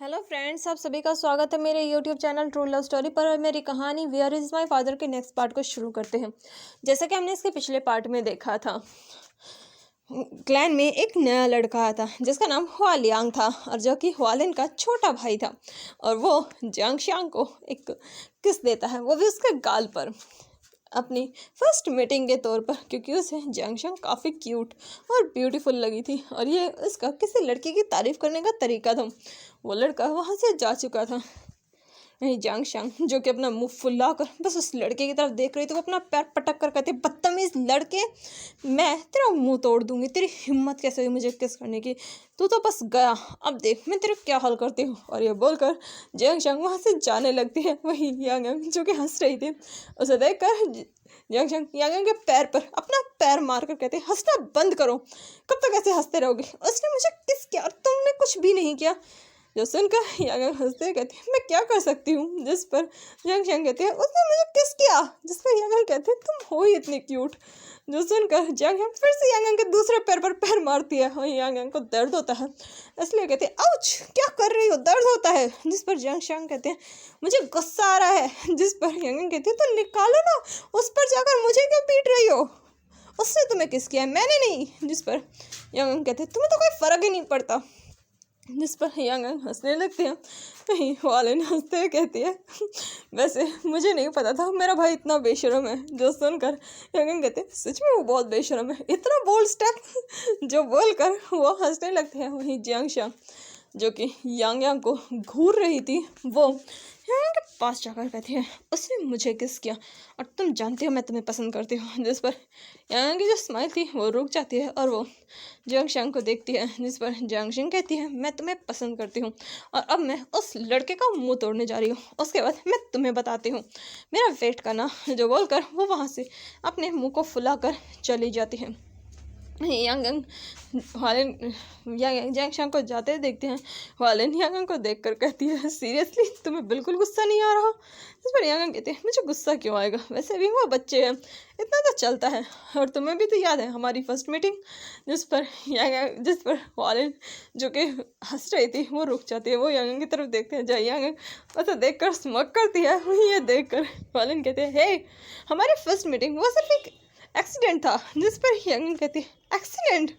Hello friends, आप सभी का स्वागत है मेरे YouTube channel true love story पर। और मेरी कहानी वेयर इज़ माय फादर के नेक्स्ट पार्ट को शुरू करते हैं। जैसे कि हमने इसके पिछले पार्ट में देखा था, क्लैन में एक नया लड़का आया था जिसका नाम हुआलियांग था, और जो कि हुआलिन का छोटा भाई था। और वो जियांगशांग को एक किस देता है, वो भी उसके गाल पर, अपनी फर्स्ट मीटिंग के तौर पर, क्योंकि उसे जियांगशांग काफ़ी क्यूट और ब्यूटीफुल लगी थी। और ये इसका किसी लड़की की तारीफ़ करने का तरीका था। वो लड़का वहाँ से जा चुका था। नहीं, जियांगशांग जो कि अपना मुंह फुला कर बस उस लड़के की तरफ देख रही थी, वो अपना पैर पटक कर कहती, बदतमीज लड़के, मैं तेरा मुंह तोड़ दूंगी, तेरी हिम्मत कैसे हुई मुझे किस करने की, तू तो बस गया, अब देख मैं तेरे क्या हाल करती हूँ। और ये बोलकर जियांगशांग वहाँ से जाने लगती है। वही यांग जो कि हंस रही थी, उसे देख कर जियांगशांग यांग के पैर पर अपना पैर मार कर कहते, हंसना बंद करो, कब तक ऐसे हंसते रहोगे, उसने मुझे किस किया और तुमने कुछ भी नहीं किया। जो सुनकर यांग हंसते कहती है, मैं क्या कर सकती हूँ। जिस पर जियांगशांग कहती है, उसने मुझे किस किया। जिस पर यांग कहते हैं, तुम हो ही इतनी क्यूट। जो सुनकर जियांगशांग फिर से यांग के दूसरे पैर पर पैर मारती है। और यांग को दर्द होता है, इसलिए कहते हैं, आउच, क्या कर रही हो, दर्द होता है। जिस पर जियांगशांग कहते हैं, मुझे गुस्सा आ रहा है। जिस पर यांग कहती है, तो निकालो ना, उस पर जाकर मुझे क्यों पीट रही हो, उसने तुम्हें किस किया, मैंने नहीं। जिस पर यांग कहते हैं, तुम्हें तो कोई फर्क ही नहीं पड़ता। जिस पर यांग हंसने लगती है। कहीं वाले हंसते हुए कहती है, वैसे मुझे नहीं पता था मेरा भाई इतना बेशरम है। जो सुनकर यांग कहते हैं, सच में वो बहुत बेशरम है, इतना बोल्ड स्टेप। जो बोलकर वो हंसने लगते हैं। वहीं जियांगशांग जो कि यांग को घूर रही थी, वो यांग के पास जाकर कहती है, उसने मुझे किस किया और तुम जानती हो मैं तुम्हें पसंद करती हूँ। जिस पर यांग की जो स्माइल थी वो रुक जाती है और वो जियांगशांग को देखती है। जिस पर जियांगशांग कहती है, मैं तुम्हें पसंद करती हूँ और अब मैं उस लड़के का मुंह तोड़ने जा रही हूँ, उसके बाद मैं तुम्हें बताती हूँ, मेरा वेट करना। जो बोलकर वो वहाँ से अपने मुँह को फुलाकर चली जाती है। यांग जियांगशांग को जाते देखते हैं। वालिन यांग को देखकर कहती है, सीरियसली तुम्हें बिल्कुल गुस्सा नहीं आ रहा। इस पर यांग कहते हैं, मुझे गुस्सा क्यों आएगा, वैसे भी वो बच्चे हैं, इतना तो चलता है, और तुम्हें भी तो याद है हमारी फर्स्ट मीटिंग। जिस पर वालिन जो कि हंस रही थी वो रुक जाती है। वो यांग की तरफ देखते हैं। यांग ऐसा देख कर स्मक करती है। वही ये देख कर वालिन कहते हैं, हे, हमारी फर्स्ट मीटिंग वो सिर्फ एक एक्सीडेंट था। जिस पर यांग कहती है, एक्सीडेंट।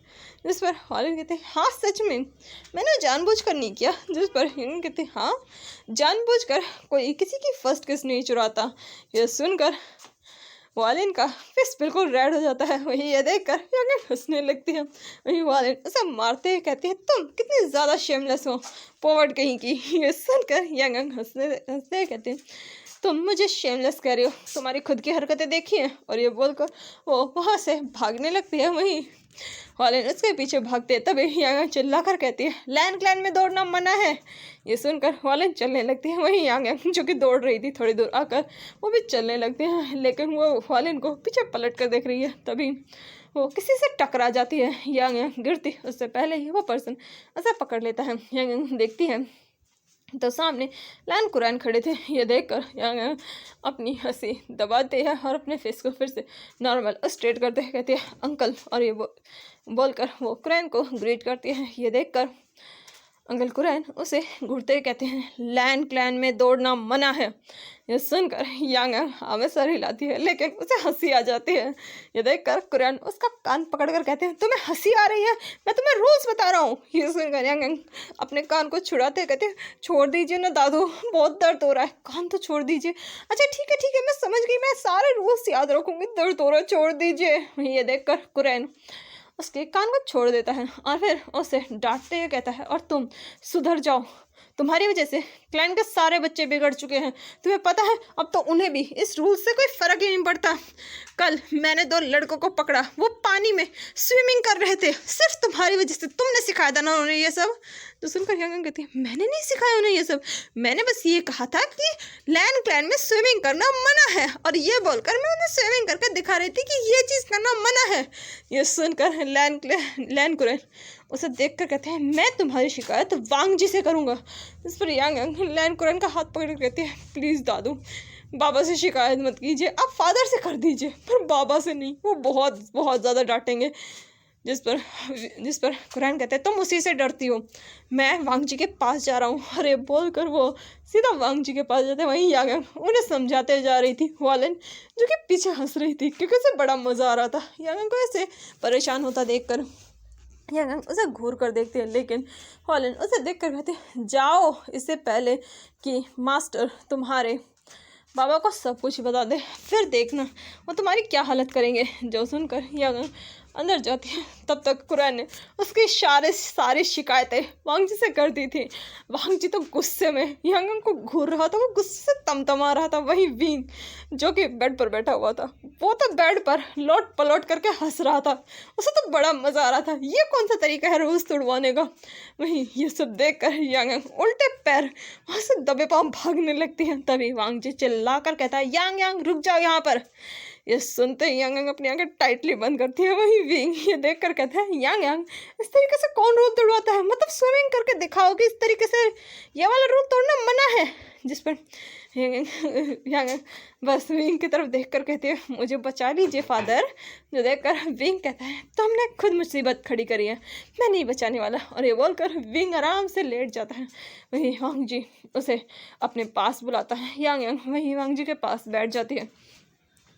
जिस पर वालिन कहते हैं, हाँ सच में, मैंने जानबूझकर नहीं किया। जिस पर यांग कहते हैं, हाँ जानबूझकर कोई किसी की फर्स्ट किस नहीं चुराता। यह सुनकर वालिन का फेस बिल्कुल रेड हो जाता है। वही ये देखकर यांग हंसने लगती है। वही वालिन उसे मारते हुए कहती है, तुम कितनी ज़्यादा शेमलेस हो, पोवर्ड कहीं की। ये सुनकर यांग हंसते कहते हैं, तुम मुझे शेमलेस कह रही हो, तुम्हारी खुद की हरकतें देखी हैं। और ये बोलकर वो वहाँ से भागने लगती है। वहीं वालिन उसके पीछे भागते, तभी यांग चिल्लाकर कहती है, लैन क्लैन में दौड़ना मना है। ये सुनकर वालिन चलने लगती है। वहीं यांग जो कि दौड़ रही थी थोड़ी दूर आकर वो भी चलने लगती है, लेकिन वो वालिन को पीछे पलट कर देख रही है। तभी वो किसी से टकरा जाती है। यांग गिरती उससे पहले ही वो पर्सन ऐसा पकड़ लेता है। यांग देखती है तो सामने लैन कुरैन खड़े थे। ये देखकर यांग अपनी हंसी दबाते हैं और अपने फेस को फिर से नॉर्मल स्ट्रेट करते हैं। कहती है, अंकल। और ये बोलकर वो कुरैन को ग्रीट करती है। ये देखकर अंकल कुरैन उसे घूरते कहते हैं, लैन क्लैन में दौड़ना मना है। ये सुनकर यांग हमें सर हिलाती है, लेकिन उसे हंसी आ जाती है। ये देखकर कुरैन उसका कान पकड़कर कहते हैं, तुम्हें हंसी आ रही है, मैं तुम्हें रूल्स बता रहा हूँ। ये सुनकर यांग अपने कान को छुड़ाते कहते हैं, छोड़ दीजिए ना दादू, बहुत दर्द हो रहा है, कान तो छोड़ दीजिए। अच्छा ठीक है मैं समझ गई, मैं सारे रूल्स याद रखूँगी, दर्द हो रहा है, छोड़ दीजिए। ये देखकर कुरैन उसके कान को छोड़ देता है और फिर उसे डांटते हुए कहता है, और तुम सुधर जाओ, तुम्हारी वजह से क्लैन के सारे बच्चे बिगड़ चुके हैं, तुम्हें पता है, अब तो उन्हें भी इस रूल से कोई फ़र्क ही नहीं पड़ता। कल मैंने 2 लड़कों को पकड़ा, वो पानी में स्विमिंग कर रहे थे, सिर्फ तुम्हारी वजह से, तुमने सिखाया था ना उन्हें ये सब। तो सुनकर यांग कहती है, मैंने नहीं सिखाया उन्हें ये सब, मैंने बस ये कहा था कि लैन क्लैन में स्विमिंग करना मना है, और ये बोलकर मैं उन्हें स्विमिंग करके दिखा रही थी कि ये चीज़ करना मना है। ये सुनकर लैन कुरैन उसे देखकर कहते हैं, मैं तुम्हारी शिकायत वांग जी से करूँगा। इस पर यांग लैन कुरैन का हाथ पकड़ कहती है, प्लीज़ दादू, बाबा से शिकायत मत कीजिए, आप फादर से कर दीजिए, पर बाबा से नहीं, वो बहुत बहुत ज़्यादा डांटेंगे। जिस पर कुरैन कहते हैं तुम उसी से डरती हो, मैं वांग जी के पास जा रहा हूँ। अरे बोलकर वो सीधा वांग जी के पास जाते, वहीं यांग उन्हें समझाते जा रही थी। हुआलिन जो कि पीछे हंस रही थी क्योंकि उसे बड़ा मज़ा आ रहा था यांग को ऐसे परेशान होता देखकर। यांग उसे घूर कर देखती है, लेकिन हुआलिन उसे देख कर कहती है जाओ, इससे पहले कि मास्टर तुम्हारे बाबा को सब कुछ बता दे, फिर देखना वो तुम्हारी क्या हालत करेंगे। जो सुनकर यांग अंदर जाती है, तब तक कुरैन ने उसकी सारी शिकायतें वांग जी से कर दी थी। वांग जी तो गुस्से में यांग को घूर रहा था, वो गुस्से से तमतमा रहा था। वही विंग जो कि बेड पर बैठा हुआ था, वो तो बेड पर लौट पलौट करके हंस रहा था, उसे तो बड़ा मज़ा आ रहा था। ये कौन सा तरीका है रोज़ तुड़वाने का। वहीं ये सब देख कर यांग उल्टे पैर वहाँ से दबे पाँव भागने लगती है। तभी वांग जी चिल्ला कर कहता है यांग रुक जाओ यहाँ पर। ये सुनते ही यांग अपनी आंखें टाइटली बंद करती है। वही विंग ये देख कर कहता है यांग इस तरीके से कौन रूल तोड़वाता है, मतलब स्विमिंग करके दिखाओ कि इस तरीके से ये वाला रूल तोड़ना मना है। जिस पर यांग बस विंग की तरफ देख कर कहती है मुझे बचा लीजिए फादर। जो देख कर विंग कहता है तुमने खुद मुसीबत खड़ी करी है, मैं नहीं बचाने वाला। और ये बोलकर विंग आराम से लेट जाता है। वही वांग जी उसे अपने पास बुलाता है। यांग वही वांग जी के पास बैठ जाती है।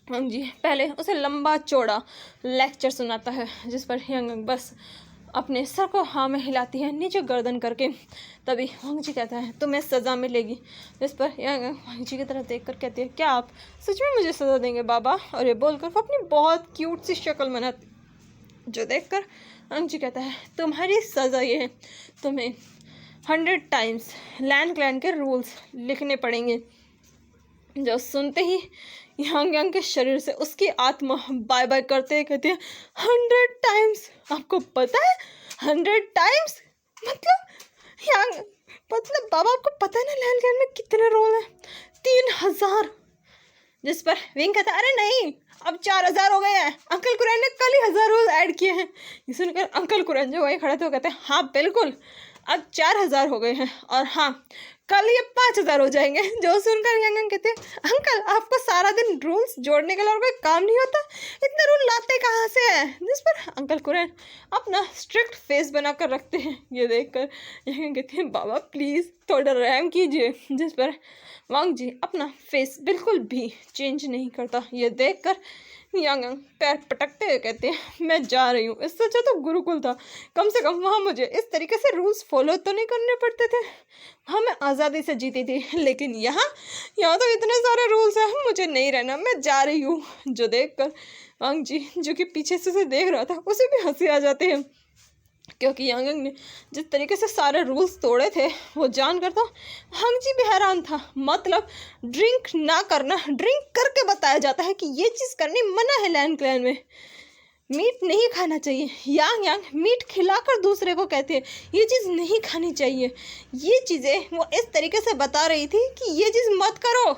वांग जी पहले उसे लंबा चौड़ा लेक्चर सुनाता है, जिस पर यांग बस अपने सर को हाँ में हिलाती है नीचे गर्दन करके। तभी वांग जी कहता है तुम्हें सज़ा मिलेगी। जिस पर यांग वांग जी की तरफ देख कर कहती है क्या आप सच में मुझे सज़ा देंगे बाबा। और ये बोलकर वो अपनी बहुत क्यूट सी शक्ल बनाती, जो देख कर वांग जी कहता है तुम्हारी सज़ा ये है, तुम्हें 100 टाइम्स लैंड क्लैन के रूल्स लिखने पड़ेंगे। जो सुनते ही यांग के शरीर से उसकी आत्मा बाय बाय करते कहती है 100 टाइम्स। आपको पता है 100 टाइम्स मतलब यांग, मतलब बाबा आपको पता है ना लैंड क्लैन में कितने रोल हैं? 3000। जिस पर विंग कहता है अरे नहीं अब 4000 हो गए हैं, अंकल कुरैन ने कल ही 1000 रोल ऐड किए हैं। ये सुनकर अंकल कुरैन जो वहीं खड़े थे वो कहते हैं हाँ बिल्कुल अब 4000 हो गए हैं और हाँ कल ये 5000 हो जाएंगे। जो सुनकर यांग कहते हैं अंकल आपको सारा दिन रूल्स जोड़ने के लिए और कोई काम नहीं होता, इतने रूल लाते कहाँ से हैं। जिस पर अंकल कुरैन अपना स्ट्रिक्ट फेस बना कर रखते हैं। ये देखकर यांग कहते हैं बाबा प्लीज़ थोड़ा रहम कीजिए। जिस पर वांग जी अपना फेस बिल्कुल भी चेंज नहीं करता। ये देखकर यांग पैर पटकते हुए कहते हैं मैं जा रही हूँ, इससे अच्छा तो गुरुकुल था, कम से कम वहाँ मुझे इस तरीके से रूल्स फॉलो तो नहीं करने पड़ते थे, वहाँ मैं आज़ादी से जीती थी। लेकिन यहाँ तो इतने सारे रूल्स हैं, मुझे नहीं रहना, मैं जा रही हूँ। जो देखकर वांग जी जो कि पीछे से उसे देख रहा था उसे भी हंसी आ जाती है, क्योंकि यांग ने जिस तरीके से सारे रूल्स तोड़े थे वो जानकर तो वांग जी भी हैरान था। मतलब ड्रिंक ना करना, ड्रिंक करके बताया जाता है कि ये चीज़ करनी मना है लैंड क्लैन में, मीट नहीं खाना चाहिए। यांग मीट खिलाकर दूसरे को कहते हैं ये चीज़ नहीं खानी चाहिए। ये चीज़ें वो इस तरीके से बता रही थी कि ये चीज़ मत करो।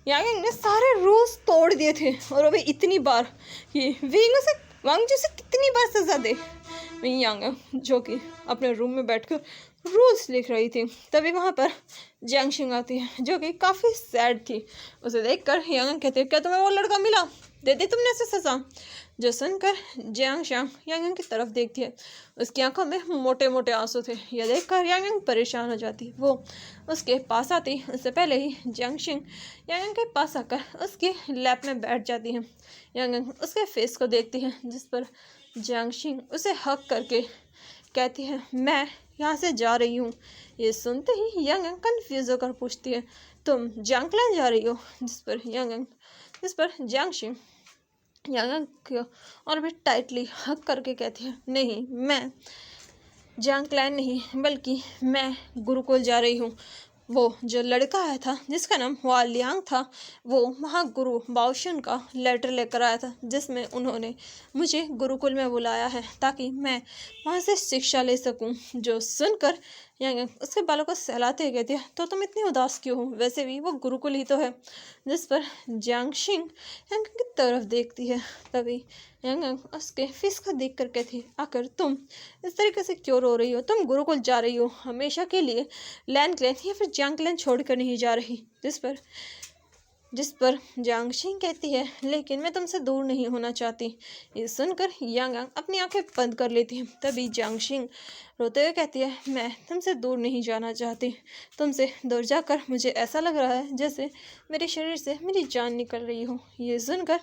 यांग ने सारे रूल्स तोड़ दिए थे और वो भी इतनी बार कि विंग से वांग जी से कितनी बार सज़ा दे। वहीं यांग जो कि अपने रूम में बैठकर रूल्स लिख रही थी, तभी वहाँ पर जियांगशिंग आती है जो कि काफ़ी सैड थी। उसे देखकर यांग कहते हैं क्या तुम्हें वो लड़का मिला, दे दी तुमने उसे सज़ा। जो सुनकर जियांगशिंग यांग की तरफ देखती है, उसकी आंखों में मोटे मोटे आंसू थे। यह देखकर यांग परेशान हो जाती, वो उसके पास आती, उससे पहले ही जियांगशिंग यांग के पास आकर उसके लैप में बैठ जाती है। यांग उसके फेस को देखती है, जिस पर जियांगशिंग उसे हक करके कहती है मैं यहाँ से जा रही हूँ। ये सुनते ही यांग कंफ्यूज होकर पूछती है तुम जियांगक्लैन जा रही हो। जिस पर जियांगशिंग यांग को और भी टाइटली हक करके कहती है नहीं मैं जियांगक्लैन नहीं बल्कि मैं गुरुकुल जा रही हूँ। वो जो लड़का आया था जिसका नाम हुआ लियांग था, वो वहाँ गुरु बाओशन का लेटर लेकर आया था, जिसमें उन्होंने मुझे गुरुकुल में बुलाया है ताकि मैं वहाँ से शिक्षा ले सकूं। जो सुनकर यांग उसके बालों को सहलाते कहती है तो तुम इतनी उदास क्यों हो, वैसे भी वो गुरुकुल ही तो है। जिस पर जियांगशिंग यांग की तरफ देखती है, तभी यांग उसके फेस को देख कर कहती है आखिर तुम इस तरीके से क्यों रो रही हो, तुम गुरुकुल जा रही हो हमेशा के लिए लैंड क्लैन या फिर जियांगक्लैन छोड़ कर नहीं जा रही। जिस पर जिस पर जियांगशिंग कहती है लेकिन मैं तुमसे दूर नहीं होना चाहती। ये सुनकर यांग यांग अपनी आंखें बंद कर लेती है। तभी जियांगशिंग रोते हुए कहती है मैं तुमसे दूर नहीं जाना चाहती। तुमसे दूर जाकर मुझे ऐसा लग रहा है जैसे मेरे शरीर से मेरी जान निकल रही हो। ये सुनकर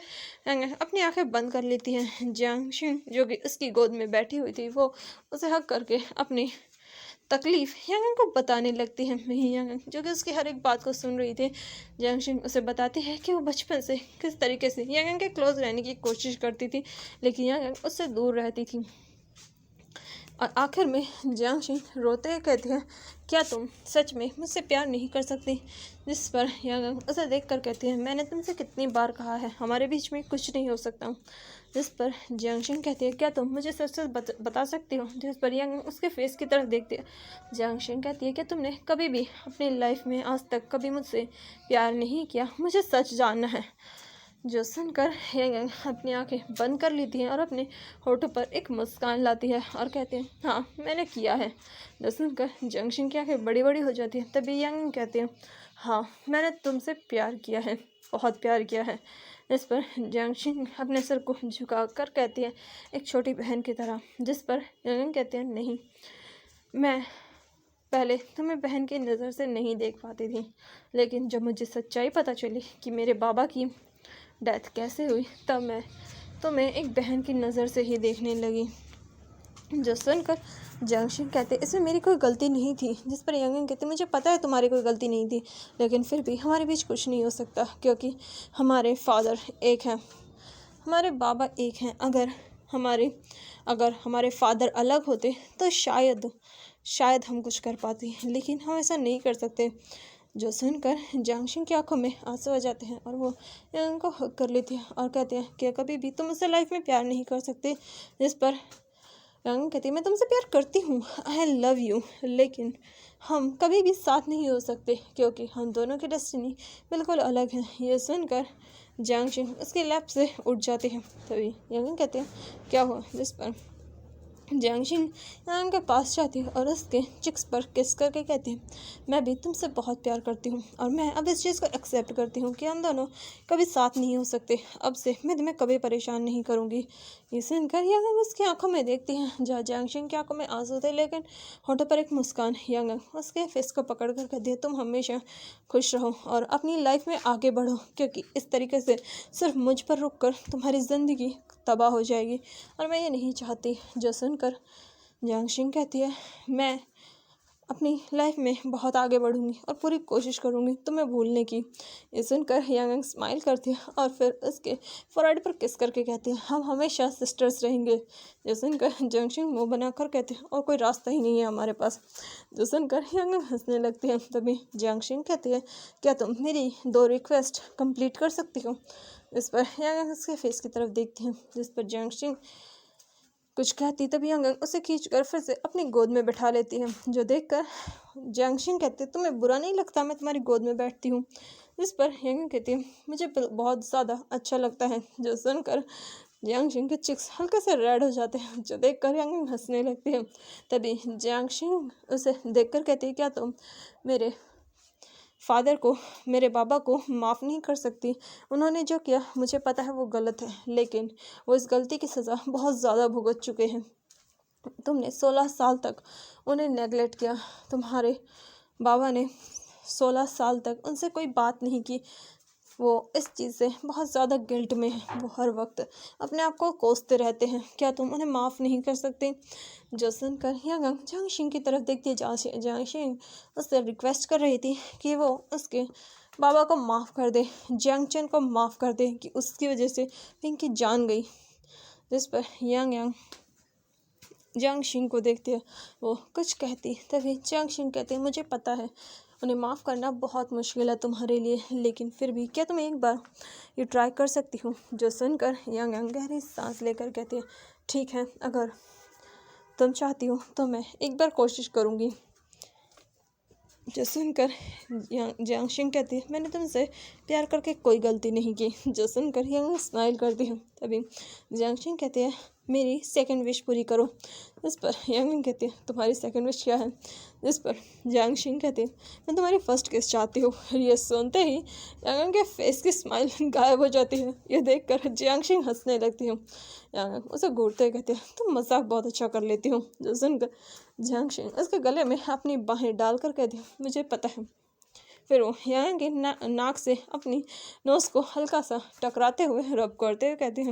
यांग यांग अपनी आंखें बंद कर लेती है। जियांगशिंग जो कि उसकी गोद में बैठी हुई थी वो उसे हक करके अपनी तकलीफ यांग यांग को बताने लगती है। वहीं यांग यांग जो कि उसकी हर एक बात को सुन रही थी, जियांगशिंग उसे बताती है कि वो बचपन से किस तरीके से यांग यांग के क्लोज रहने की कोशिश करती थी लेकिन यांग यांग उससे दूर रहती थी। और आखिर में जियांगशिंग रोते हुए कहती है क्या तुम सच में मुझसे प्यार नहीं कर सकती। जिस पर यांग यांग उसे देख कर कहती है मैंने तुमसे कितनी बार कहा है हमारे बीच में कुछ नहीं हो सकता। जिस पर जियांगशिंग कहती है क्या तुम मुझे सच सच बता सकती हो। जिस पर यांग यांग उसके फेस की तरफ देखती है। जियांगशिंग कहती है कि तुमने कभी भी अपनी लाइफ में आज तक कभी मुझसे प्यार नहीं किया, मुझे सच जानना है। जो सुनकर यांग यांग अपनी आंखें बंद कर लेती है और अपने होठों पर एक मुस्कान लाती है और कहती है हाँ मैंने किया है। जो सुनकर जियांगशिंग की आंखें बड़ी बड़ी हो जाती है। तभी यांग यांग कहती है हाँ मैंने तुमसे प्यार किया है, बहुत प्यार किया है। इस पर जियांगशिंग अपने सर को झुका कर कहती है एक छोटी बहन की तरह। जिस पर यांग यांग कहती है नहीं, मैं पहले तुम्हें बहन की नज़र से नहीं देख पाती थी लेकिन जब मुझे सच्चाई पता चली कि मेरे बाबा की डेथ कैसे हुई तब मैं तुम्हें एक बहन की नज़र से ही देखने लगी। जो सुनकर जियांगशिंग कहते इसमें मेरी कोई गलती नहीं थी। जिस पर यांग यांग कहते मुझे पता है तुम्हारी कोई गलती नहीं थी लेकिन फिर भी हमारे बीच कुछ नहीं हो सकता क्योंकि हमारे फादर एक हैं, हमारे बाबा एक हैं। अगर हमारे फादर अलग होते तो शायद हम कुछ कर पाते लेकिन हम ऐसा नहीं कर सकते। जो सुनकर जियांगशिंग की आंखों में आंसू आ जाते हैं और वो यांग को हक कर लेती है और कहते हैं कि कभी भी तुम मुझसे लाइफ में प्यार नहीं कर सकते। जिस पर यांग कहती है मैं तुमसे प्यार करती हूँ, आई लव यू, लेकिन हम कभी भी साथ नहीं हो सकते क्योंकि हम दोनों की डेस्टिनी बिल्कुल अलग है। ये सुनकर जियांगशिंग उसके लैप से उठ जाते हैं। तभी यांग कहते हैं क्या हुआ। जिस पर जियांगशिंग यांग के पास जाती है और उसके चिक्स पर किस करके कहती है मैं भी तुमसे बहुत प्यार करती हूँ और मैं अब इस चीज़ को एक्सेप्ट करती हूँ कि हम दोनों कभी साथ नहीं हो सकते। अब से मैं तुम्हें कभी परेशान नहीं करूँगी। ये सुनकर यांग उसकी आंखों में देखती हैं जहाँ जियांगशिंग की आंखों में आंसू थे लेकिन होठों पर एक मुस्कान। यांग उसके फेस को पकड़ कर कहती है तुम हमेशा खुश रहो और अपनी लाइफ में आगे बढ़ो क्योंकि इस तरीके से सिर्फ मुझ पर रुक कर तुम्हारी ज़िंदगी तबाह हो जाएगी और मैं ये नहीं चाहती। जो सुनकर जियांगशिंग कहती है मैं अपनी लाइफ में बहुत आगे बढ़ूंगी और पूरी कोशिश करूंगी तुम्हें भूलने की। ये सुनकर यांग स्माइल करती है और फिर उसके फोरहेड पर किस करके कहती है हम हमेशा सिस्टर्स रहेंगे। जो सुनकर जियांगशिंग मुँह बनाकर कहते हैं और कोई रास्ता ही नहीं है हमारे पास। जो सुनकर यांग हंसने लगती है। तभी जियांगशिंग कहती है क्या तुम मेरी 2 रिक्वेस्ट कंप्लीट कर सकती हो। इस पर यांग उसके फेस की तरफ देखती है। जिस पर जियांगशिंग कुछ कहती तभी यांग उसे खींचकर फिर से अपनी गोद में बैठा लेती है। जो देखकर जियांगशिंग कहते तुम्हें बुरा नहीं लगता मैं तुम्हारी गोद में बैठती हूँ। इस पर यांग कहती है मुझे बहुत ज़्यादा अच्छा लगता है। जो सुनकर जियांगशिंग के चिक्स हल्के से रेड हो जाते हैं। जो देखकर यांग हंसने लगती है। तभी जियांगशिंग उसे देखकर कहती है क्या तुम मेरे फादर को, मेरे बाबा को माफ़ नहीं कर सकती। उन्होंने जो किया मुझे पता है वो गलत है लेकिन वो इस गलती की सज़ा बहुत ज़्यादा भुगत चुके हैं। तुमने 16 साल तक उन्हें नेगलेक्ट किया। तुम्हारे बाबा ने 16 साल तक उनसे कोई बात नहीं की। वो इस चीज़ से बहुत ज़्यादा गिल्ट में है। वो हर वक्त अपने आप को कोसते रहते हैं। क्या तुम उन्हें माफ़ नहीं कर सकते। जो सुनकर यांग जियांगशिंग की तरफ देखती है। जियांगशिंग उससे रिक्वेस्ट कर रही थी कि वो उसके बाबा को माफ़ कर दे, जियांगचन को माफ़ कर दे कि उसकी वजह से पिंकी जान गई। जिस पर यांग जियांगशिंग को देखते है वो कुछ कहती तभी जियांगशिंग कहते मुझे पता है उन्हें माफ़ करना बहुत मुश्किल है तुम्हारे लिए लेकिन फिर भी क्या तुम एक बार ये ट्राई कर सकती हो। जो सुनकर यांग गहरी सांस लेकर कहती है ठीक है, अगर तुम चाहती हो तो मैं एक बार कोशिश करूँगी। जो सुनकर जियांगशिंग कहती है मैंने तुमसे प्यार करके कोई गलती नहीं की। जो सुनकर यांग स्माइल करती है। तभी जियांगशिंग कहते हैं मेरी सेकंड विश पूरी करो। इस पर यांगन कहती है तुम्हारी सेकंड विश क्या है? जिस पर जियांगशिंग कहती है मैं तुम्हारी फर्स्ट किस चाहती हूँ। ये सुनते ही यांगन के फेस की स्माइल गायब हो जाती है। ये देखकर जियांगशिंग हंसने लगती हूँ। यांगन उसे घूरते कहती है तुम मजाक बहुत अच्छा कर लेती हूँ। जो सुनकर जियांगशिंग उसके गले में अपनी बाहें डालकर कहती है मुझे पता है। फिर वो यांगन की नाक से अपनी नोज को हल्का सा टकराते हुए रब करते हुए कहती है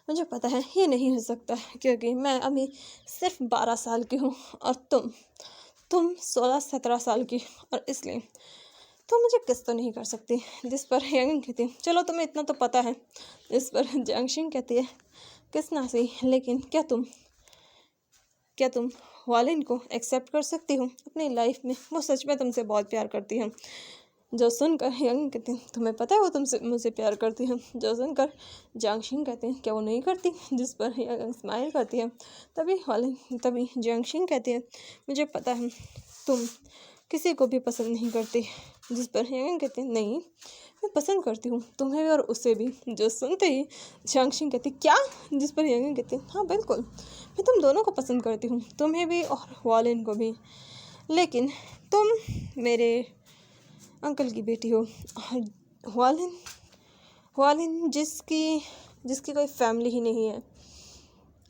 मुझे पता है ये नहीं हो सकता क्योंकि मैं अभी सिर्फ 12 साल की हूँ और तुम 16-17 साल की, और इसलिए तुम मुझे किस तो नहीं कर सकती। जिस पर यांगन कहती है चलो तुम्हें इतना तो पता है। इस पर जियांगशिंग कहती है किस ना सही, लेकिन क्या तुम वालिन को एक्सेप्ट कर सकती हो अपनी लाइफ में? वो सच में तुमसे बहुत प्यार करती है। जो सुनकर यांगन कहती है तुम्हें पता है वो तुमसे मुझसे प्यार करती है। जो सुनकर जियांगशिंग कहते हैं क्या वो नहीं करती? जिस पर यांगन स्माइल करती है। तभी जियांगशिंग कहती है मुझे पता है तुम किसी को भी पसंद नहीं करती। जिस पर यांगन कहते हैं नहीं मैं पसंद करती हूँ तुम्हें भी और उसे भी। जो सुनते ही जियांगशिंग कहती क्या? जिस पर यांगन कहते हैं हाँ बिल्कुल मैं तुम दोनों को पसंद करती हूँ, तुम्हें भी और वालिन को भी, लेकिन तुम मेरे अंकल की बेटी हो। वालिन जिसकी कोई फैमिली ही नहीं है।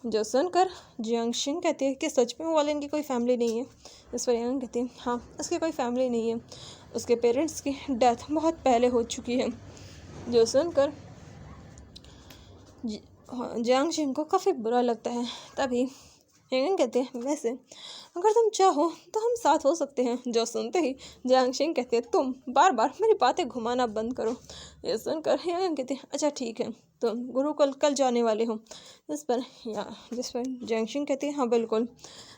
जो सुनकर जियांगशिंग कहती है कि सच में वालिन की कोई फैमिली नहीं है। इस पर यांगन कहती है हाँ उसकी कोई फैमिली नहीं है, उसके पेरेंट्स की डेथ बहुत पहले हो चुकी है। जो सुनकर जियांगशिंग को काफ़ी बुरा लगता है। तभी यांगन कहते हैं वैसे अगर तुम चाहो तो हम साथ हो सकते हैं। जो सुनते ही जियांगशिंग कहते हैं तुम बार बार मेरी बातें घुमाना बंद करो। ये सुनकर यांगन कहते हैं अच्छा ठीक है तुम गुरुकुल कल जाने वाले हो। जिस पर जियांगशिंग कहती है हाँ बिल्कुल।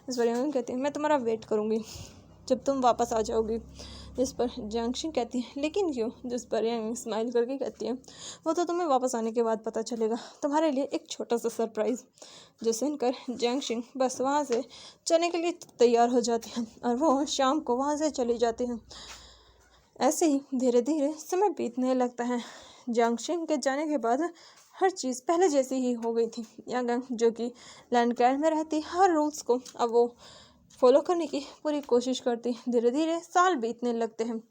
इस पर यांगन कहते हैं मैं तुम्हारा वेट करूँगी जब तुम वापस आ जाओगी। जिस पर जियांगशिंग कहती है लेकिन क्यों? जिस पर यांगन स्माइल करके कहती है वो तो तुम्हें वापस आने के बाद पता चलेगा, तुम्हारे लिए एक छोटा सा सरप्राइज़। जो सुनकर जियांगशिंग बस वहाँ से चलने के लिए तैयार हो जाती है और वो शाम को वहाँ से चली जाती है। ऐसे ही धीरे धीरे समय बीतने लगता है। जियांगशिंग के जाने के बाद हर चीज़ पहले जैसी ही हो गई थी। यांगन जो कि लैंडक्राइड में रहती हर रूल्स को अब वो फॉलो करने की पूरी कोशिश करती। धीरे धीरे साल बीतने लगते हैं।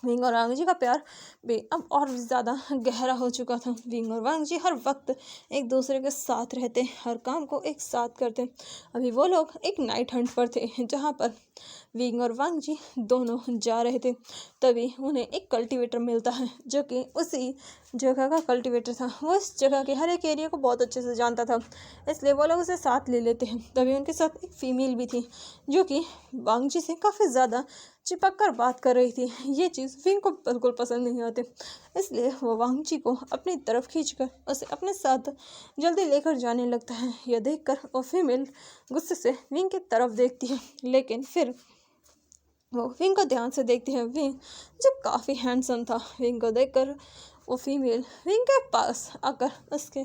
विंग और वांग जी का प्यार भी अब और ज़्यादा गहरा हो चुका था। विंग और वांग जी हर वक्त एक दूसरे के साथ रहते, हर काम को एक साथ करते। अभी वो लोग एक नाइट हंट पर थे जहाँ पर विंग और वांग जी दोनों जा रहे थे। तभी उन्हें एक कल्टीवेटर मिलता है जो कि उसी जगह का कल्टीवेटर था। वो इस जगह के हर एक एरिया को बहुत अच्छे से जानता था, इसलिए वो लोग उसे साथ ले लेते हैं। तभी उनके साथ एक फीमेल भी थी जो कि वांग जी से काफ़ी ज़्यादा चिपक कर बात कर रही थी। ये चीज़ विंग को बिल्कुल पसंद नहीं आती, इसलिए वो वांग जी को अपनी तरफ खींचकर उसे अपने साथ जल्दी लेकर जाने लगता है। यह देखकर वो फीमेल गुस्से से विंग की तरफ देखती है, लेकिन फिर वो विंग को ध्यान से देखती है। विंग जब काफ़ी हैंडसम था, विंग को देखकर वो फीमेल विंग के पास आकर उसके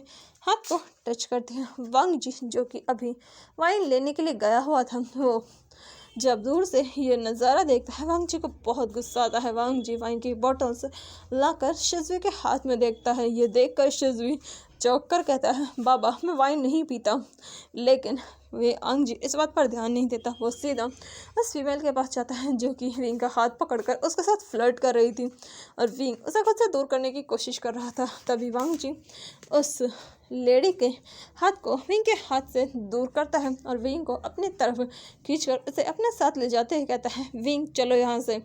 हाथ को टच करती है। वांग जी जो कि अभी वाइन लेने के लिए गया हुआ था, वो जब दूर से ये नज़ारा देखता है वांग जी को बहुत गुस्सा आता है। वांग जी वाइन की बॉटल्स लाकर शिज़ुई के हाथ में देखता है। ये देखकर शिज़ुई चौंक कर कहता है बाबा मैं वाइन नहीं पीता, लेकिन वांग जी इस बात पर ध्यान नहीं देता। वो सीधा उस फीमेल के पास जाता है जो कि विंग का हाथ पकड़कर उसके साथ फ्लर्ट कर रही थी और विंग उसे खुद से दूर करने की कोशिश कर रहा था। तभी वांग जी उस लेडी के हाथ को विंग के हाथ से दूर करता है और विंग को अपनी तरफ खींचकर उसे अपने साथ ले जाते ही कहता है विंग चलो यहाँ से।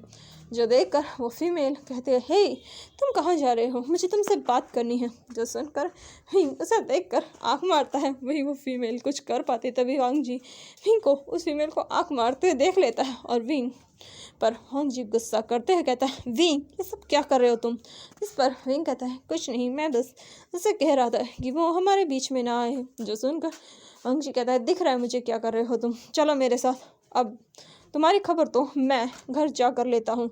जो देखकर वो फीमेल कहते हैं हे तुम कहाँ जा रहे हो, मुझे तुमसे बात करनी है। जो सुनकर विंग उसे देखकर आँख मारता है, वही वो फीमेल कुछ कर पाती। तभी वांग जी विंग को उस फीमेल को आँख मारते देख लेता है और विंग पर वांग जी गुस्सा करते हैं कहता है विंग ये सब क्या कर रहे हो तुम। इस पर विंग कहता है कुछ नहीं, मैं बस उसे कह रहा था कि वो हमारे बीच में ना आए। जो सुनकर वांग जी कहता है दिख रहा है मुझे क्या कर रहे हो तुम, चलो मेरे साथ, अब तुम्हारी खबर तो मैं घर जा कर लेता हूँ।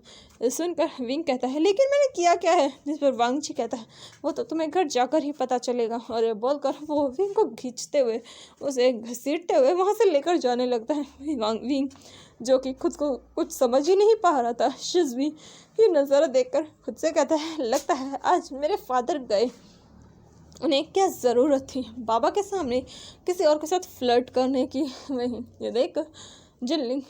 सुनकर विंग कहता है लेकिन मैंने किया क्या है। जिस पर वांग जी कहता है वो तो तुम्हें घर जाकर ही पता चलेगा। और ये बोलकर वो विंग को खींचते हुए उसे घसीटते हुए वहाँ से लेकर जाने लगता है। विंग जो कि खुद को कुछ समझ ही नहीं पा रहा था। शिज़ुई ये नज़ारा देखकर खुद से कहता है लगता है आज मेरे फादर गए। उन्हें क्या ज़रूरत थी बाबा के सामने किसी और के साथ फ्लर्ट करने की। वहीं ये देख जिनलिंग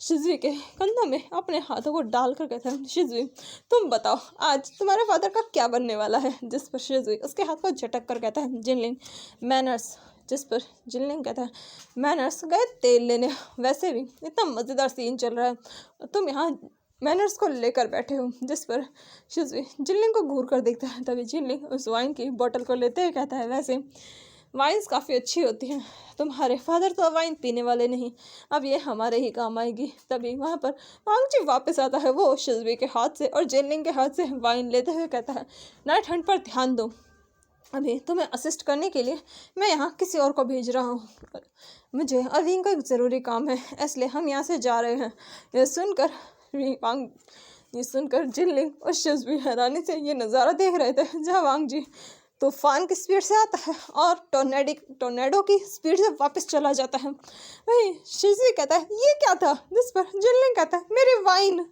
शिज़ुई के कंधों में अपने हाथों को डालकर कहता है, शिज़ुई तुम बताओ आज तुम्हारे फादर का क्या बनने वाला है। जिस पर शिज़ुई उसके हाथ को झटक कर कहता है, जिनलिंग मैनर्स। जिस पर जिनलिंग कहता है, मैनर्स गए तेल लेने। वैसे भी इतना मज़ेदार सीन चल रहा है, तुम यहाँ मैनर्स को लेकर बैठे हो। जिस पर शिज़ुई जिनलिंग को घूर कर देखता है। तभी जिनलिंग उस वाइन की बोतल को लेते हुए कहता है, वैसे वाइन्स काफ़ी अच्छी होती हैं, तुम्हारे फादर तो वाइन पीने वाले नहीं, अब ये हमारे ही काम आएगी। तभी वहाँ पर वांगजी वापस आता है, वो शिज़ुई के हाथ से और जिनलिंग के हाथ से वाइन लेते हुए कहता है, नाइट हंट पर ध्यान दो, अभी तुम्हें असिस्ट करने के लिए मैं यहाँ किसी और को भेज रहा हूँ, मुझे अविंग का एक ज़रूरी काम है, इसलिए हम यहाँ से जा रहे हैं। ये सुनकर जिनलिंग और शिज़ुई हैरानी से ये नज़ारा देख रहे थे, जहाँ वांगजी तूफान की स्पीड से आता है और टोर्नेडो की स्पीड से वापस चला जाता है। वही शिज़ुई कहता है, ये क्या था। जिस पर जिनलिंग कहता है, मेरी वाइन।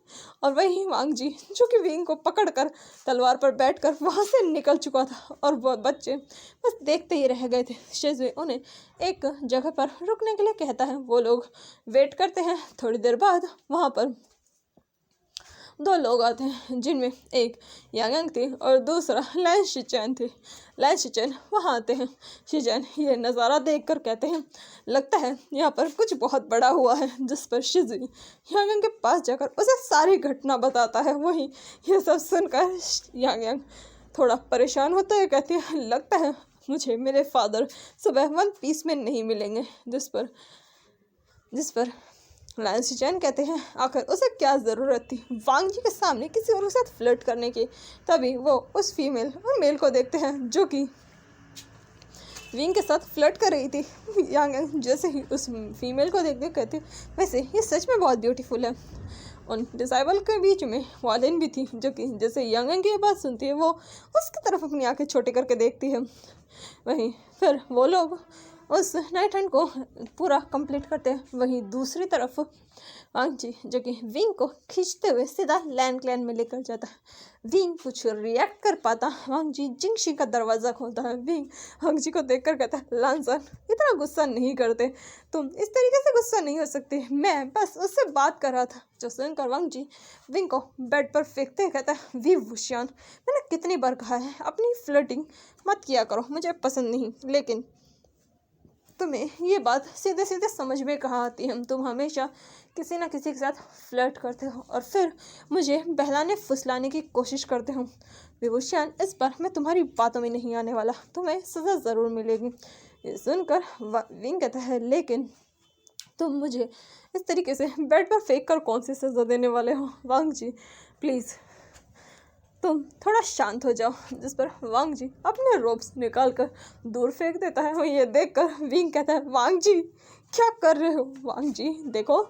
और वही वांगजी जो कि विंग को पकड़कर तलवार पर बैठकर वहाँ से निकल चुका था और वह बच्चे बस देखते ही रह गए थे। शिज़ुई उन्हें एक जगह पर रुकने के लिए कहता है, वो लोग वेट करते हैं। थोड़ी देर बाद वहाँ पर दो लोग आते हैं, जिनमें एक यांग थी और दूसरा लैन शिचैन थी। लैन शिचैन वहाँ आते हैं। शिचैन ये नज़ारा देखकर कहते हैं, लगता है यहाँ पर कुछ बहुत बड़ा हुआ है। जिस पर शिज़ुई यांग के पास जाकर उसे सारी घटना बताता है। वहीं ये सब सुनकर यांग थोड़ा परेशान होता है, कहती है, लगता है मुझे मेरे फादर सुबह वन पीस में नहीं मिलेंगे। जिस पर लैन शिचैन कहते हैं, आखिर उसे क्या ज़रूरत थी वांगजी के सामने किसी और के साथ फ्लर्ट करने की। तभी वो उस फीमेल और मेल को देखते हैं जो कि विंग के साथ फ्लर्ट कर रही थी। यांग जैसे ही उस फीमेल को देखते कहते, वैसे ये सच में बहुत ब्यूटीफुल है। उन डिसाइबल के बीच में वार्डन भी थी, जो कि जैसे यांग की बात सुनती है वो उसकी तरफ अपनी आंखें छोटी करके देखती है। वहीं फिर वो लोग उस नाइट हंट को पूरा कंप्लीट करते हैं। वहीं दूसरी तरफ वांगजी जो कि विंग को खींचते हुए सीधा लैंड क्लैन में लेकर जाता है। विंग कुछ रिएक्ट कर पाता, वांगजी जिंगशी का दरवाज़ा खोलता है। विंग वांगजी को देखकर कहता है, लांसन इतना गुस्सा नहीं करते, तुम इस तरीके से गुस्सा नहीं हो सकते, मैं बस उससे बात कर रहा था। जो सुनकर वांगजी विंग को बेड पर फेंकते कहता है, वी वुशियान मैंने कितनी बार कहा है अपनी फ्लर्टिंग मत किया करो, मुझे पसंद नहीं, लेकिन तुम्हें ये बात सीधे सीधे समझ में कहाँ आती है। तुम हमेशा किसी ना किसी के साथ फ्लर्ट करते हो और फिर मुझे बहलाने फुसलाने की कोशिश करते हो। विभूषण इस बार मैं तुम्हारी बातों में नहीं आने वाला, तुम्हें सज़ा ज़रूर मिलेगी। ये सुनकर विंग कहता है, लेकिन तुम मुझे इस तरीके से बेड पर फेंक कर कौन सी सज़ा देने वाले हो। वांगजी प्लीज़ तुम थोड़ा शांत हो जाओ। जिस पर वांगजी अपने रोब्स निकाल कर दूर फेंक देता है। ये देखकर विंग कहता है, वांगजी क्या कर रहे हो। वांगजी देखो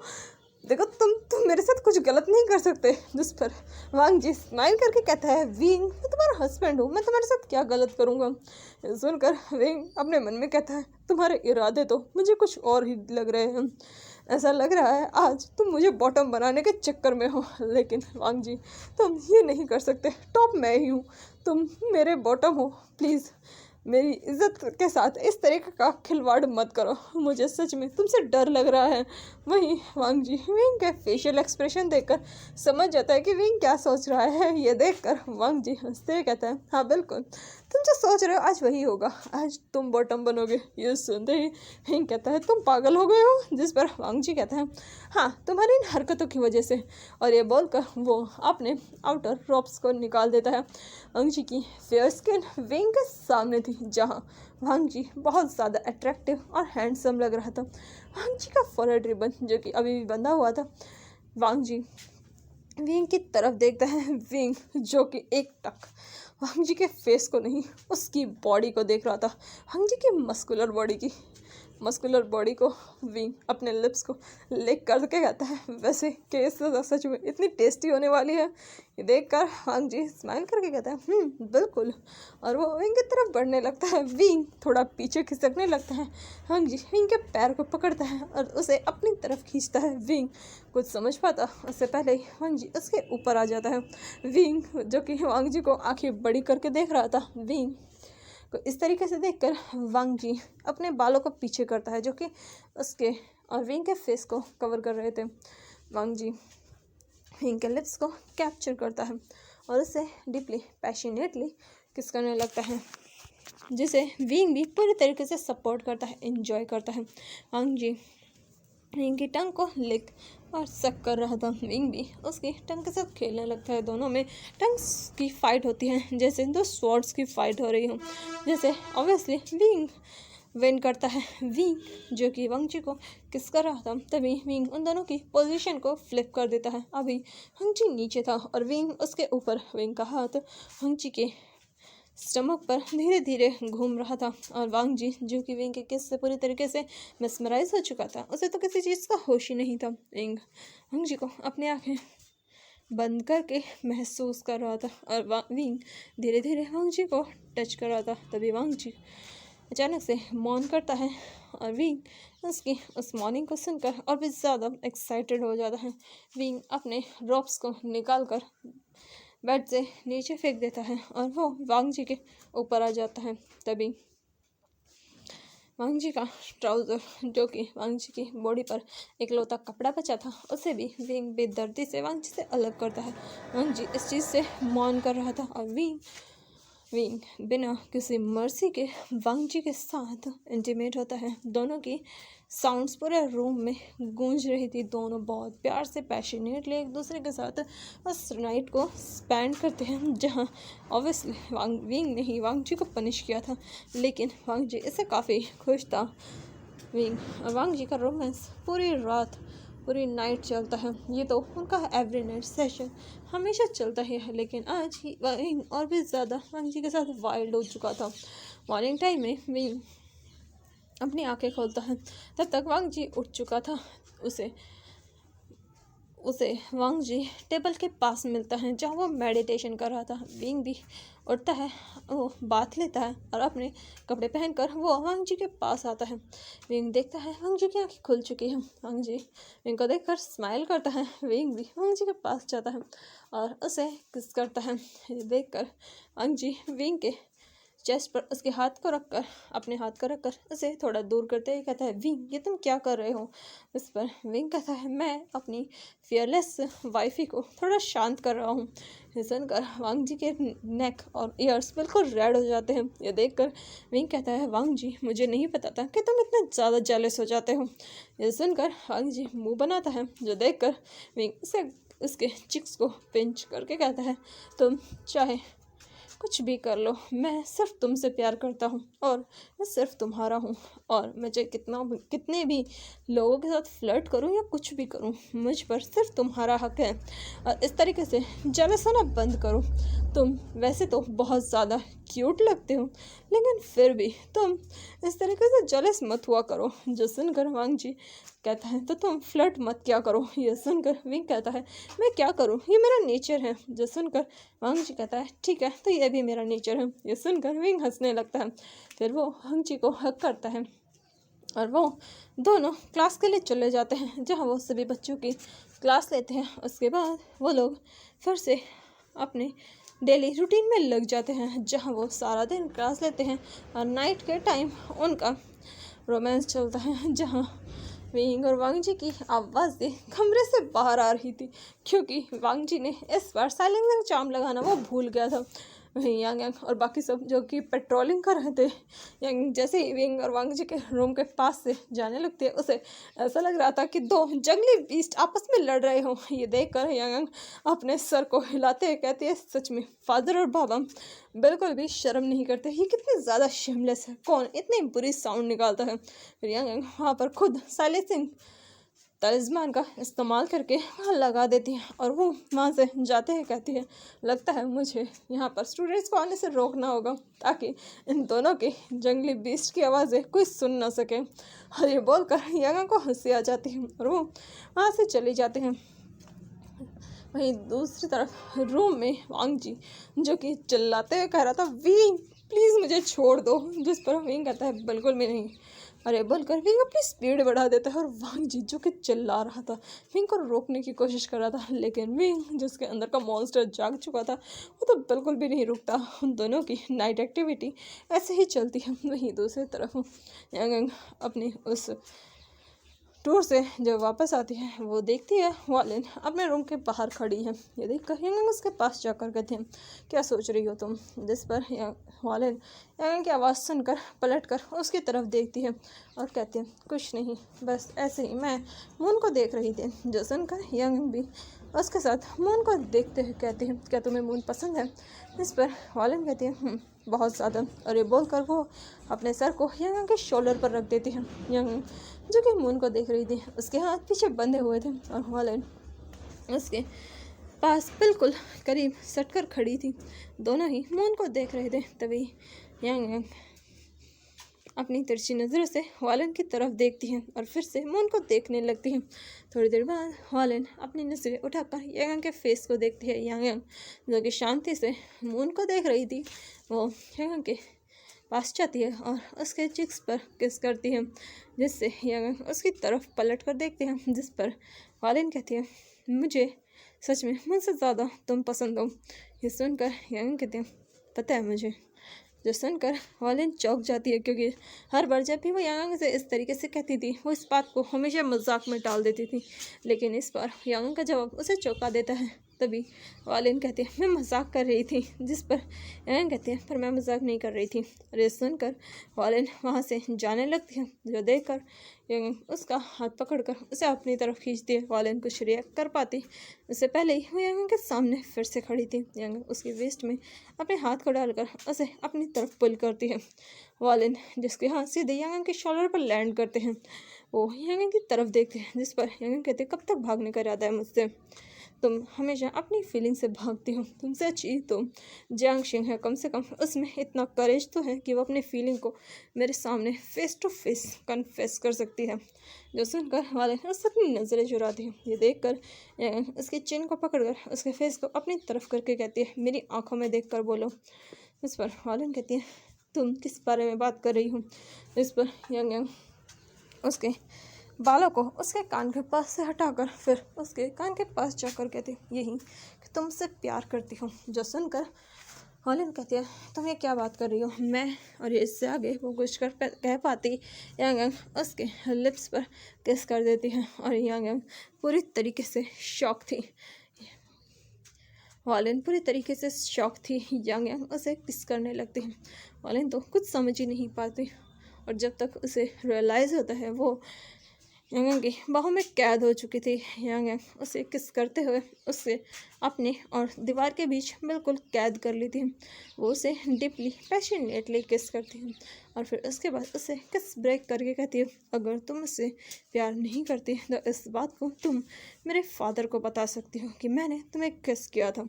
तुम मेरे साथ कुछ गलत नहीं कर सकते। जिस पर वांगजी स्माइल करके कहता है, विंग मैं तुम्हारा हस्बैंड हूँ, मैं तुम्हारे साथ क्या गलत करूँगा। सुनकर विंग अपने मन में कहता है, तुम्हारे इरादे तो मुझे कुछ और ही लग रहे हैं, ऐसा लग रहा है आज तुम मुझे बॉटम बनाने के चक्कर में हो। लेकिन वांगजी तुम ये नहीं कर सकते, टॉप मैं ही हूँ, तुम मेरे बॉटम हो, प्लीज़ मेरी इज्जत के साथ इस तरीके का खिलवाड़ मत करो, मुझे सच में तुमसे डर लग रहा है। वहीं वांगजी विंग के फेशियल एक्सप्रेशन देखकर समझ जाता है कि विंग क्या सोच रहा है। ये देखकर वांगजी हंसते हुए कहता है, हाँ बिल्कुल तुम जो सोच रहे हो आज वही होगा, आज तुम बॉटम बनोगे। ये सुनते ही विंग कहता है, तुम पागल हो गए हो। जिस पर वांगजी कहता है, हाँ तुम्हारी इन हरकतों की वजह से। और ये बोलकर वो अपने आउटर रॉब्स को निकाल देता है। वांगजी की फेयर स्किन विंग के सामने थी, जहाँ वांगजी बहुत ज़्यादा अट्रैक्टिव और हैंडसम लग रहा था। वांगजी का फॉरहेड रिबन जो कि अभी भी बंधा हुआ था। वांगजी विंग की तरफ देखता है। विंग जो कि एक टक वांगजी के फेस को नहीं उसकी बॉडी को देख रहा था, वांगजी की मस्कुलर बॉडी को विंग अपने लिप्स को लिक करके कहता है, वैसे केस सच में इतनी टेस्टी होने वाली है। ये देखकर वांगजी स्माइल करके कहता है, बिल्कुल। और वो विंग की तरफ बढ़ने लगता है। विंग थोड़ा पीछे खिसकने लगता है। वांगजी विंग के पैर को पकड़ता है और उसे अपनी तरफ खींचता है। विंग कुछ समझ पाता उससे पहले ही वांगजी उसके ऊपर आ जाता है। विंग जो कि वांगजी को आंखें बड़ी करके देख रहा था, विंग को इस तरीके से देखकर वांग जी अपने बालों को पीछे करता है जो कि उसके और विंग के फेस को कवर कर रहे थे। वांग जी विंग के लिप्स को कैप्चर करता है और उसे डीपली पैशनेटली किस करने लगता है, जिसे विंग भी पूरी तरीके से सपोर्ट करता है, एंजॉय करता है। वांग जी विंग की टंग को लिक और सक कर रहा था। विंग भी उसकी टंग के साथ खेलने लगता है। दोनों में टंग्स की फाइट होती है जैसे दो स्वॉर्ड्स की फाइट हो रही हो। जैसे ऑब्वियसली विंग विन करता है। विंग जो कि वांग जी को किस कर रहा था, तभी विंग उन दोनों की पोजीशन को फ्लिप कर देता है। अभी वांग जी नीचे था और विंग उसके ऊपर। विंग का हाथ वांग जी के स्टमक पर धीरे धीरे घूम रहा था और वांग जी जो कि विंग के किस से पूरी तरीके से मिसमराइज हो चुका था, उसे तो किसी चीज़ का होश ही नहीं था। विंग वांग जी को अपनी आंखें बंद करके महसूस कर रहा था और विंग धीरे धीरे वांग जी को टच कर रहा था। तभी वांग जी अचानक से मौन करता है और विंग उसकी उस मॉर्निंग को सुनकर और भी ज़्यादा एक्साइटेड हो जाता है। विंग अपने रॉप्स को निकाल कर बेड से नीचे फेंक देता है और वो वांग जी के ऊपर आ जाता है। तभी वांग जी का ट्राउज़र जो कि वांग जी की बॉडी पर एक लौता कपड़ा बचा था, उसे भी विंग बेदर्दी से वांग जी से अलग करता है। वांग जी इस चीज़ से मौन कर रहा था और विंग बिना किसी मर्जी के वांग जी के साथ इंटीमेट होता है। दोनों की साउंड्स पूरे रूम में गूंज रही थी। दोनों बहुत प्यार से पैशनेटली एक दूसरे के साथ उस नाइट को स्पेंड करते हैं, जहां ऑब्वियसली विंग ने ही वांग जी को पनिश किया था, लेकिन वांग जी इससे काफ़ी खुश था। विंग और वांग जी का रोमांस पूरी रात पूरी नाइट चलता है। ये तो उनका एवरी नाइट सेशन हमेशा चलता ही है, लेकिन आज ही विंग और भी ज़्यादा वांग जी के साथ वाइल्ड हो चुका था। मॉर्निंग टाइम में विंग अपनी आंखें खोलता है, तब तक वांग जी उठ चुका था। उसे वांग जी टेबल के पास मिलता है जहाँ वो मेडिटेशन कर रहा था। विंग भी उठता है, वो बात लेता है और अपने कपड़े पहनकर वो वांग जी के पास आता है। विंग देखता है वांग जी की आंखें खुल चुकी हैं। वांग जी विंग को देखकर स्माइल करता है। विंग भी वांग जी के पास जाता है और उसे किस करता है। ये देखकर वांग जी विंग के चेस्ट पर उसके हाथ को रखकर अपने हाथ को रखकर उसे थोड़ा दूर करते हुए कहता है, विंग ये तुम क्या कर रहे हो। इस पर विंग कहता है, मैं अपनी फियरलेस वाइफी को थोड़ा शांत कर रहा हूँ। ये सुनकर वांग जी के नेक और ईयर्स बिल्कुल रेड हो जाते हैं। ये देखकर विंग कहता है, वांग जी मुझे नहीं पता था कि तुम इतना ज़्यादा जेलस हो जाते हो। ये सुनकर वांग जी मुँह बनाता है, जो देखकर विंग उसे उसके चिक्स को पिंच करके कहता है, तुम चाहे कुछ भी कर लो, मैं सिर्फ तुमसे प्यार करता हूँ और मैं सिर्फ तुम्हारा हूँ, और मुझे कितने भी लोगों के साथ फ्लर्ट करूँ या कुछ भी करूँ, मुझ पर सिर्फ तुम्हारा हक है। और इस तरीके से जेलस होना बंद करो। तुम वैसे तो बहुत ज़्यादा क्यूट लगते हो, लेकिन फिर भी तुम इस तरीके से जेलस मत हुआ करो। जो सुनकर वांग जी कहता है, तो तुम फ्लर्ट मत क्या करो। ये सुनकर विंग कहता है, मैं क्या करूँ, ये मेरा नेचर है। जो सुनकर वांग जी कहता है, ठीक है तो ये भी मेरा नेचर है। ये सुनकर विंग हंसने लगता है। फिर वो वांग जी को हक करता है और वो दोनों क्लास के लिए चले जाते हैं, जहाँ वो सभी बच्चों की क्लास लेते हैं। उसके बाद वो लोग फिर से अपने डेली रूटीन में लग जाते हैं, जहाँ वो सारा दिन क्लास लेते हैं और नाइट के टाइम उनका रोमांस चलता है, जहाँ विंग और वांग जी की आवाज़ें कमरे से बाहर आ रही थी, क्योंकि वांग जी ने इस बार साइलेंसिंग चार्म लगाना वो भूल गया था। वहीं यांग और बाकी सब जो कि पेट्रोलिंग कर रहे थे, यांग जैसे ही विंग और वांग जी के रूम के पास से जाने लगते हैं, उसे ऐसा लग रहा था कि दो जंगली बीस्ट आपस में लड़ रहे हों। ये देखकर यांग अपने सर को हिलाते हुए कहती है, सच में फादर और बाबा बिल्कुल भी शर्म नहीं करते, ये कितने ज़्यादा शेमलेस है, कौन इतनी बुरी साउंड निकालता है। फिर यांग वहाँ पर खुद साइलेंसिंग तलिस्मान का इस्तेमाल करके वहाँ लगा देती है और वो वहाँ से जाते हैं कहती है, लगता है मुझे यहाँ पर स्टूडेंट्स को आने से रोकना होगा, ताकि इन दोनों के जंगली बीस्ट की आवाज़ें कोई सुन ना सके। और ये बोलकर यांग को हंसी आ जाती है और वो वहाँ से चली जाते हैं। वहीं दूसरी तरफ रूम में वांग जी जो कि चिल्लाते हुए कह रहा था, विंग प्लीज़ मुझे छोड़ दो। जिस पर विंग कहता है, बिल्कुल भी नहीं, और ये बोलकर विंग अपनी स्पीड बढ़ा देता है और वांग जी जो कि चिल्ला रहा था विंग को रोकने की कोशिश कर रहा था, लेकिन विंग जिसके अंदर का मॉन्स्टर जाग चुका था वो तो बिल्कुल भी नहीं रुकता। उन दोनों की नाइट एक्टिविटी ऐसे ही चलती है। वहीं दूसरी तरफ यांग अपनी उस टूर से जब वापस आती है वो देखती है वालिन अपने रूम के बाहर खड़ी है। ये देख कर यांग उसके पास जाकर कहते हैं क्या सोच रही हो तुम, जिस पर वालिन यांग की आवाज़ सुनकर पलट कर उसकी तरफ देखती है और कहते हैं कुछ नहीं, बस ऐसे ही मैं मून को देख रही थी। जो सुनकर यांग भी उसके साथ मून को देखते हुए कहती है क्या तुम्हें मून पसंद है, इस पर वालिन कहती है बहुत ज़्यादा। और ये बोलकर वो अपने सर को यांग के शोल्डर पर रख देती है। यांग जो कि मून को देख रही थी उसके हाथ पीछे बंधे हुए थे और वालिन उसके पास बिल्कुल करीब सटकर खड़ी थी। दोनों ही मून को देख रहे थे। तभी यांग अपनी तिरछी नज़रों से वालिन की तरफ देखती है और फिर से मून को देखने लगती है। थोड़ी देर बाद वालिन अपनी नज़रें उठाकर यांग के फेस को देखती है। यांग जो कि शांति से मून को देख रही थी वो यांग के पास जाती है और उसके चिक्स पर किस करती है, जिससे यांग उसकी तरफ पलट कर देखती है। जिस पर वालिन कहती है मुझे सच में मुझसे ज़्यादा तुम पसंद हो। ये सुनकर यांग कहते हैं पता है मुझे। जो सुनकर वालिन चौंक जाती है, क्योंकि हर बार जब भी वो यांग से इस तरीके से कहती थी वो इस बात को हमेशा मजाक में टाल देती थी, लेकिन इस बार यांग का जवाब उसे चौंका देता है। तभी वालिन कहती है मैं मजाक कर रही थी, जिस पर यांग कहती है पर मैं मजाक नहीं कर रही थी। और ये सुनकर वालिन वहाँ से जाने लगती है। जो देखकर यांग उसका हाथ पकड़कर उसे अपनी तरफ खींचती है। वालिन कुछ रिएक्ट कर पाती उससे पहले ही वो यांग के सामने फिर से खड़ी थी। यांग उसकी वेस्ट में अपने हाथ को डालकर उसे अपनी तरफ पुल करती है। वालिन जिसके हाथ सीधे यांग के शोल्डर पर लैंड करते हैं वो यांग की तरफ देखते हैं, जिस पर यांग कहते कब तक भागने का इरादा है मुझसे, तुम हमेशा अपनी फीलिंग से भागती हो, तुमसे अच्छी तो जियांग शिंग है, कम से कम उसमें इतना करेज तो है कि वो अपने फीलिंग को मेरे सामने फेस टू फेस कन्फेस कर सकती है। जो सुनकर वाले उससे अपनी नज़रें चुराती है। ये देखकर उसके चिन को पकड़कर उसके फेस को अपनी तरफ करके कहती है मेरी आंखों में देखकर बोलो। इस पर वालन कहती है तुम किस बारे में बात कर रही हो। इस पर यांग उसके बालों को उसके कान के पास से हटाकर फिर उसके कान के पास जाकर कहती यही कि तुमसे प्यार करती हूँ। जो सुनकर हॉलिन कहती है तुम ये क्या बात कर रही हो, मैं और ये इससे आगे वो कुछ कर कह पाती यांग उसके लिप्स पर किस कर देती है और यांग पूरी तरीके से शॉक थी। हॉलिन पूरी तरीके से शॉक थी। यांग उसे किस करने लगती है। हॉलिन तो कुछ समझ ही नहीं पाती और जब तक उसे रियलाइज़ होता है वो यांग की बाहों में कैद हो चुकी थी। यांग उसे किस करते हुए उससे अपने और दीवार के बीच बिल्कुल कैद कर ली थी। वो उसे डीपली पैशनेटली किस करती है और फिर उसके बाद उसे किस ब्रेक करके कहती है अगर तुम मुझसे प्यार नहीं करती तो इस बात को तुम मेरे फादर को बता सकती हो कि मैंने तुम्हें किस किया था।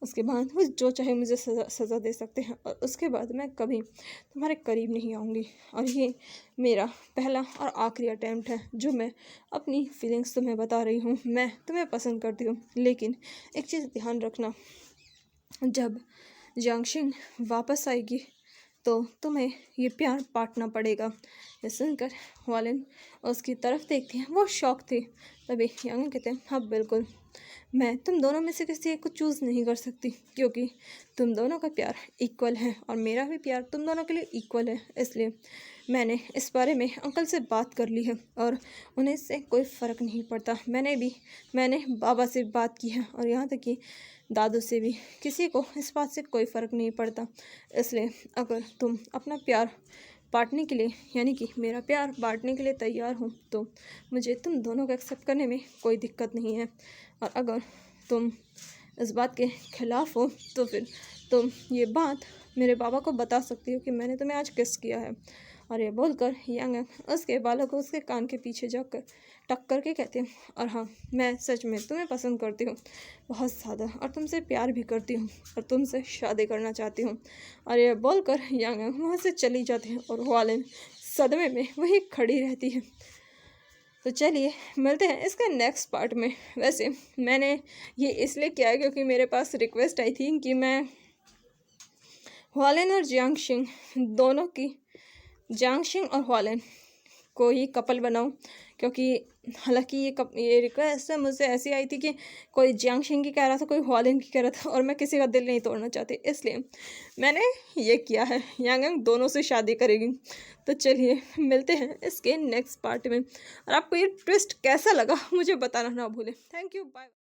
उसके बाद वो जो चाहे मुझे सज़ा दे सकते हैं और उसके बाद मैं कभी तुम्हारे करीब नहीं आऊँगी। और ये मेरा पहला और आखिरी अटैम्प्ट है जो मैं अपनी फीलिंग्स तुम्हें बता रही हूँ। मैं तुम्हें पसंद करती हूँ, लेकिन एक चीज़ ध्यान रखना, जब जियांग वापस आएगी तो तुम्हें ये प्यार बांटना पड़ेगा। ये सुनकर हॉलिन उसकी तरफ देखती है, वो शौक थी। तभी यांग कहते हैं हाँ बिल्कुल, मैं तुम दोनों में से किसी एक को चूज़ नहीं कर सकती क्योंकि तुम दोनों का प्यार इक्वल है और मेरा भी प्यार तुम दोनों के लिए इक्वल है। इसलिए मैंने इस बारे में अंकल से बात कर ली है और उन्हें इससे कोई फ़र्क नहीं पड़ता। मैंने बाबा से बात की है और यहाँ तक कि दादू से भी, किसी को इस बात से कोई फ़र्क नहीं पड़ता। इसलिए अगर तुम अपना प्यार बांटने के लिए यानी कि मेरा प्यार बांटने के लिए तैयार हो तो मुझे तुम दोनों को एक्सेप्ट करने में कोई दिक्कत नहीं है। और अगर तुम इस बात के ख़िलाफ़ हो तो फिर तुम ये बात मेरे बाबा को बता सकती हो कि मैंने तुम्हें आज किस किया है। और ये बोलकर यांग उसके बालों को उसके कान के पीछे जाकर टक करके कहती हूँ और हाँ मैं सच में तुम्हें पसंद करती हूँ बहुत ज़्यादा और तुमसे प्यार भी करती हूँ और तुमसे शादी करना चाहती हूँ। और ये बोलकर यांग वहाँ से चली जाती है और हॉलिन सदमे में वही खड़ी रहती है। तो चलिए मिलते हैं इसका नेक्स्ट पार्ट में। वैसे मैंने ये इसलिए किया है क्योंकि मेरे पास रिक्वेस्ट आई थी कि मैं हॉलिन और जियांग शिंग दोनों की, जियांग शिंग और हॉलिन को ही कपल बनाऊं, क्योंकि हालांकि ये रिक्वेस्ट है मुझसे ऐसी आई थी कि कोई जियांग शेंग की कह रहा था, कोई हुआलिन की कह रहा था, और मैं किसी का दिल नहीं तोड़ना चाहती, इसलिए मैंने ये किया है। यांग यांग दोनों से शादी करेगी। तो चलिए मिलते हैं इसके नेक्स्ट पार्ट में, और आपको ये ट्विस्ट कैसा लगा मुझे बताना ना भूलें। Thank you, bye.